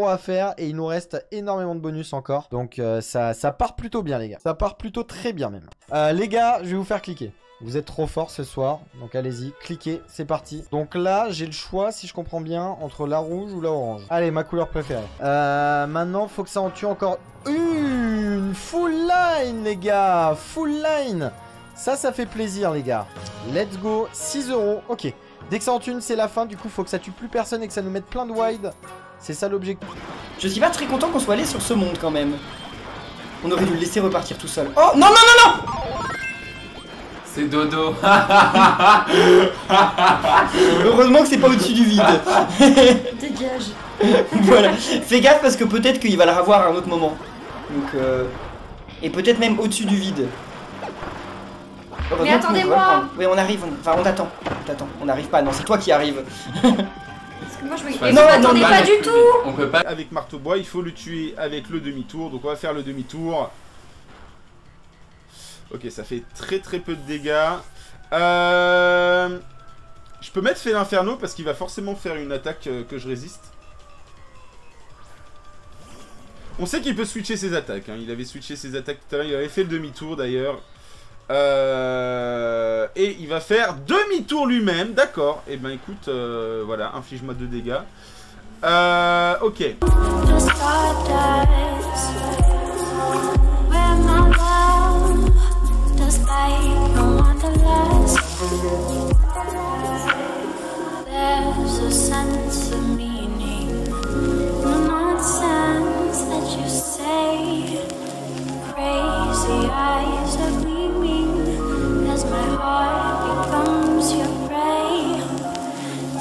euros à faire et il nous reste énormément de bonus encore. Donc ça part plutôt bien les gars. Ça part plutôt très bien même. Les gars, je vais vous faire cliquer. Vous êtes trop fort ce soir, donc allez-y, cliquez, c'est parti. Donc là, j'ai le choix, si je comprends bien, entre la rouge ou la orange. Allez, ma couleur préférée. Maintenant, faut que ça en tue encore une full line, les gars. Full line. Ça fait plaisir, les gars. Let's go, 6 euros, ok. Dès que ça en tue une, c'est la fin. Du coup, faut que ça tue plus personne et que ça nous mette plein de wide. C'est ça l'objectif. Je suis pas très content qu'on soit allé sur ce monde quand même. On aurait dû le laisser repartir tout seul. Oh non, non, non, non! C'est dodo. Heureusement que c'est pas au-dessus du vide. Dégage. Voilà. Fais gaffe parce que peut-être qu'il va le revoir à un autre moment. Donc et peut-être même au-dessus du vide. Mais attendez-moi. Oui, on arrive. Enfin, on t'attend. On n'arrive pas. Non, c'est toi qui arrive. Parce que moi je me... Non, attendez pas du tout. On peut pas. Avec marteau-bois, il faut le tuer avec le demi-tour. Donc on va faire le demi-tour. Ok, ça fait très peu de dégâts. Je peux mettre Fée l'Inferno parce qu'il va forcément faire une attaque que je résiste. On sait qu'il peut switcher ses attaques. Hein. Il avait switché ses attaques tout à l'heure. Il avait fait le demi-tour d'ailleurs. Et il va faire demi-tour lui-même. D'accord. Et ben écoute, voilà, inflige-moi 2 dégâts. Ok. There's a sense of meaning, no nonsense that you say. Crazy eyes are gleaming as my heart becomes your prey.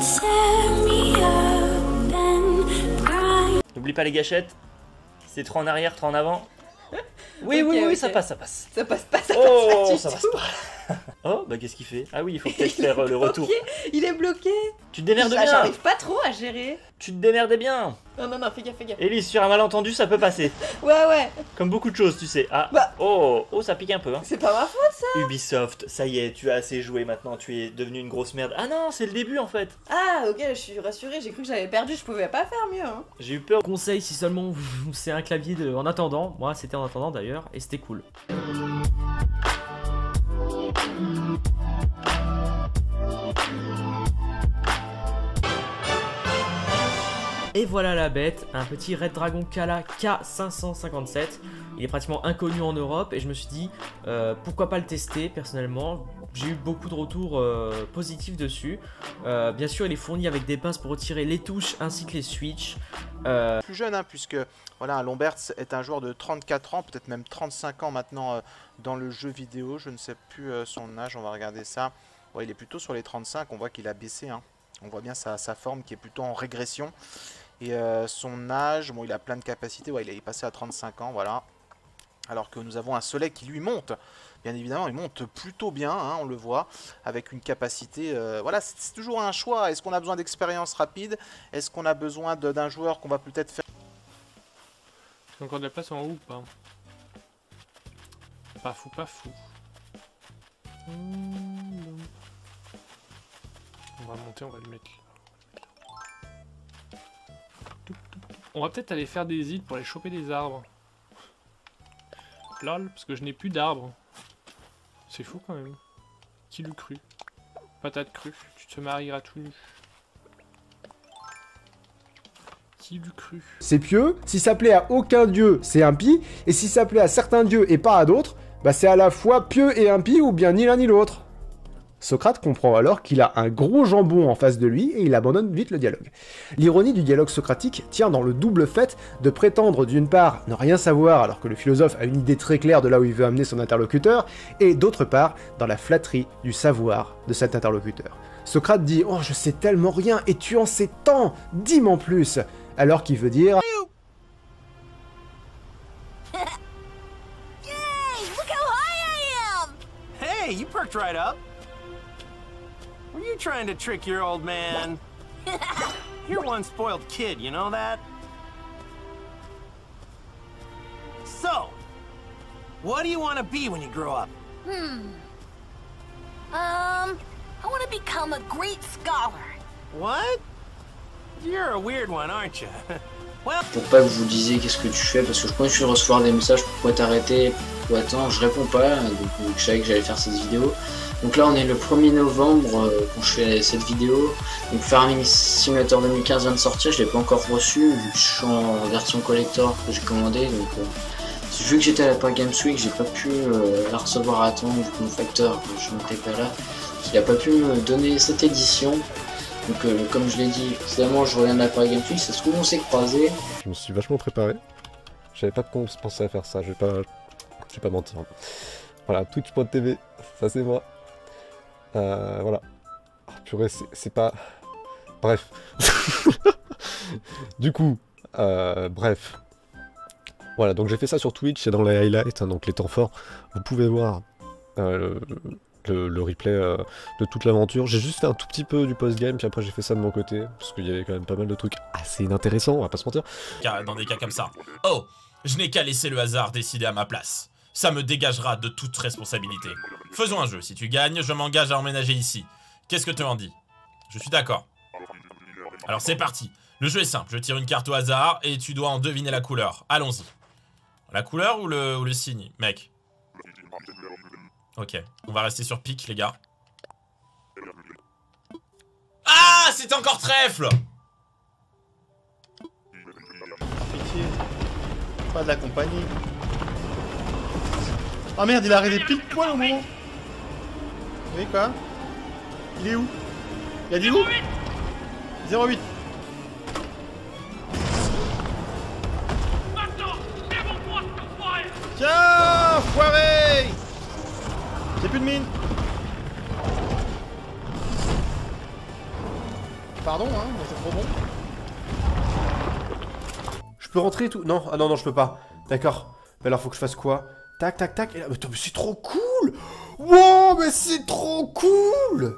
Tear me up and grind. N'oublie pas les gâchettes. C'est trop en arrière, trop en avant. Oui, Ok, oui, ok. ça passe. Ça passe pas, ça passe Oh, pas ça du passe tout. pas. Oh, bah qu'est-ce qu'il fait? Ah oui, il faut peut-être faire le retour. Ok, il est bloqué. Tu te démerdes Là, bien. j'arrive pas trop à gérer. Tu te démerdes bien. Non, non, non, fais gaffe, fais gaffe. Elise, sur un malentendu, ça peut passer. Ouais. Comme beaucoup de choses, tu sais. Ah, Bah. oh, ça pique un peu. Hein. C'est pas ma faute ça. Ubisoft, ça y est, tu as assez joué maintenant, tu es devenu une grosse merde. Ah non, c'est le début en fait. Ah, ok, je suis rassurée, j'ai cru que j'avais perdu, je pouvais pas faire mieux. Hein. J'ai eu peur. Conseil si seulement c'est un clavier de en attendant. Moi c'était en attendant d'ailleurs et c'était cool. Et voilà la bête, un petit Red Dragon Kala K557. Il est pratiquement inconnu en Europe et je me suis dit pourquoi pas le tester personnellement. J'ai eu beaucoup de retours positifs dessus. Bien sûr il est fourni avec des pinces pour retirer les touches ainsi que les switches. Plus jeune, hein, puisque voilà, Lombertz est un joueur de 34 ans, peut-être même 35 ans maintenant dans le jeu vidéo. Je ne sais plus son âge, on va regarder ça. Ouais, il est plutôt sur les 35, on voit qu'il a baissé. Hein. On voit bien sa forme qui est plutôt en régression. Et son âge, bon, il a plein de capacités, ouais, il est passé à 35 ans, voilà. Alors que nous avons un Soleil qui lui monte. Bien évidemment, il monte plutôt bien, hein, on le voit, avec une capacité... voilà, c'est toujours un choix. Est-ce qu'on a besoin d'expérience rapide? Est-ce qu'on a besoin d'un joueur qu'on va peut-être faire... Il y a encore de la place en haut ou pas? Pas fou, pas fou. On va monter, on va le mettre là. On va peut-être aller faire des îles pour aller choper des arbres. Lol, parce que je n'ai plus d'arbres. C'est fou quand même. Qui l'eût cru? Patate crue, tu te marieras tout nu. Qui l'eût cru? C'est pieux, si ça plaît à aucun dieu, c'est impie, et si ça plaît à certains dieux et pas à d'autres, bah c'est à la fois pieux et impie ou bien ni l'un ni l'autre. Socrate comprend alors qu'il a un gros jambon en face de lui et il abandonne vite le dialogue. L'ironie du dialogue socratique tient dans le double fait de prétendre d'une part ne rien savoir alors que le philosophe a une idée très claire de là où il veut amener son interlocuteur, et d'autre part dans la flatterie du savoir de cet interlocuteur. Socrate dit « Oh, je sais tellement rien et tu en sais tant, dis-m'en plus !» alors qu'il veut dire « Hey, you perked right up. Were you trying to trick your old man? You're one spoiled kid, you know that? So, what do you want to be when you grow up? I want to become a great scholar. What? You're a weird one, aren't you? Pour pas que vous disiez qu'est-ce que tu fais, parce que je continue de recevoir des messages, pourquoi t'arrêter, pourquoi attends, je réponds pas, donc je savais que j'allais faire cette vidéo. Donc là on est le 1er novembre quand je fais cette vidéo, donc Farming Simulator 2015 vient de sortir, je l'ai pas encore reçu, vu que je suis en version collector que j'ai commandé, donc vu que j'étais à la Paris Games Week, j'ai pas pu la recevoir à temps, vu que mon facteur, je n'étais pas là, il a pas pu me donner cette édition. Donc comme je l'ai dit précédemment, je reviens de la Paris Games Week, ça se trouve on s'est croisés. Je me suis vachement préparé. J'avais pas pensé à faire ça, je vais pas mentir. Voilà, Twitch.tv, ça c'est moi. Voilà. Ah, purée, c'est pas... Bref. Du coup, bref. Voilà, donc j'ai fait ça sur Twitch, c'est dans les highlights, hein, donc les temps forts. Vous pouvez voir le replay de toute l'aventure. J'ai juste fait un tout petit peu du post-game, puis après j'ai fait ça de mon côté, parce qu'il y avait quand même pas mal de trucs assez inintéressants, on va pas se mentir. Dans des cas comme ça. Oh, je n'ai qu'à laisser le hasard décider à ma place. Ça me dégagera de toute responsabilité. Faisons un jeu, si tu gagnes, je m'engage à emménager ici. Qu'est-ce que tu en dis? Je suis d'accord. Alors c'est parti. Le jeu est simple, je tire une carte au hasard et tu dois en deviner la couleur. Allons-y. La couleur ou le signe, mec? Ok, on va rester sur pique, les gars. Ah, c'était encore trèfle! Pitié. Pas de la compagnie. Oh merde, il a arrêté pile poil au moment. Vous voyez quoi? Il est où? Il a dit où? 08. Tiens, foiré! J'ai plus de mine. Pardon, hein, mais c'est trop bon. Je peux rentrer et tout? Non, ah non, non, je peux pas. D'accord. Mais alors, faut que je fasse quoi? Tac, tac, tac. Et là, mais c'est trop cool! Wow, mais c'est trop cool!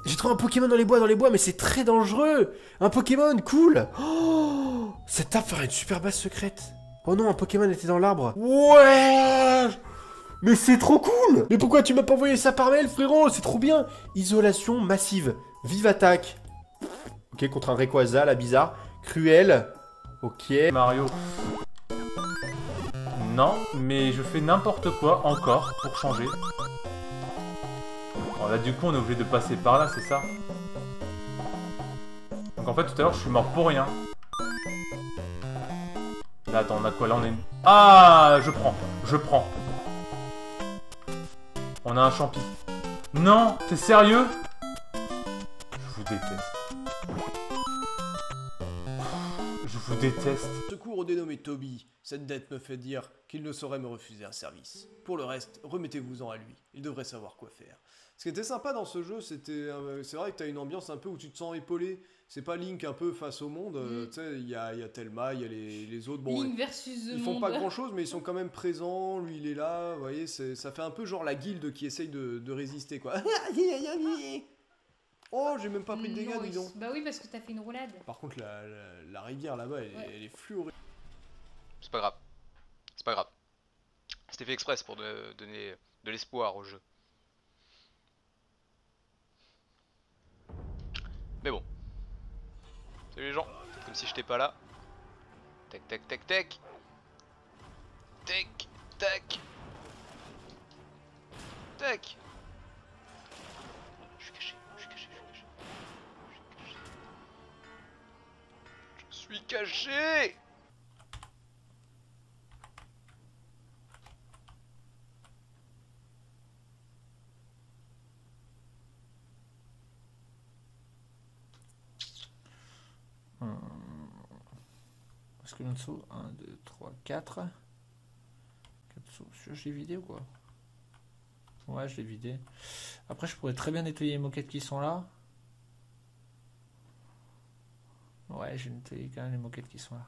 J'ai trouvé un Pokémon dans les bois, mais c'est très dangereux! Un Pokémon, cool! Oh, cette table ferait une super base secrète. Oh non, un Pokémon était dans l'arbre. Ouais! Mais c'est trop cool! Mais pourquoi tu m'as pas envoyé ça par mail, frérot? C'est trop bien! Isolation massive. Vive attaque. Ok, contre un Rayquaza, la bizarre. Cruel. Ok. Mario. Non, mais je fais n'importe quoi encore pour changer. Bon, là, du coup, on est obligé de passer par là, c'est ça? Donc en fait, tout à l'heure, je suis mort pour rien. Là, attends, on a quoi? Là, on est... Ah, je prends. On a un champi. Non, t'es sérieux? Je vous déteste. Je vous déteste. Secours au dénommé Toby. Cette dette me fait dire qu'il ne saurait me refuser un service. Pour le reste, remettez-vous-en à lui. Il devrait savoir quoi faire. Ce qui était sympa dans ce jeu, c'était... c'est vrai que t'as une ambiance un peu où tu te sens épaulé. C'est pas Link un peu face au monde. Tu sais, il y a Thelma, il y a les autres. Bon, Link versus ils font pas grand-chose, mais ils sont quand même présents. Lui, il est là. Vous voyez, ça fait un peu genre la guilde qui essaye de résister, quoi. Oh, j'ai même pas pris de dégâts, dis donc. Bah oui, parce que t'as fait une roulade. Par contre, la rivière là-bas, elle est fluorée. C'est pas grave. C'est pas grave. C'était fait exprès pour donner de l'espoir au jeu. Mais bon. Salut les gens. Faites comme si j'étais pas là. Tac, tac, tac, tac. Tac, tac. Tac. Je suis caché, je suis caché, je suis caché. Je suis caché. Parce que Notso, 1, 2, 3, 4. 4 sauts. Je l'ai vidé ou quoi? Ouais, je l'ai vidé. Après, je pourrais très bien nettoyer les moquettes qui sont là. Ouais, j'ai nettoyé quand même les moquettes qui sont là.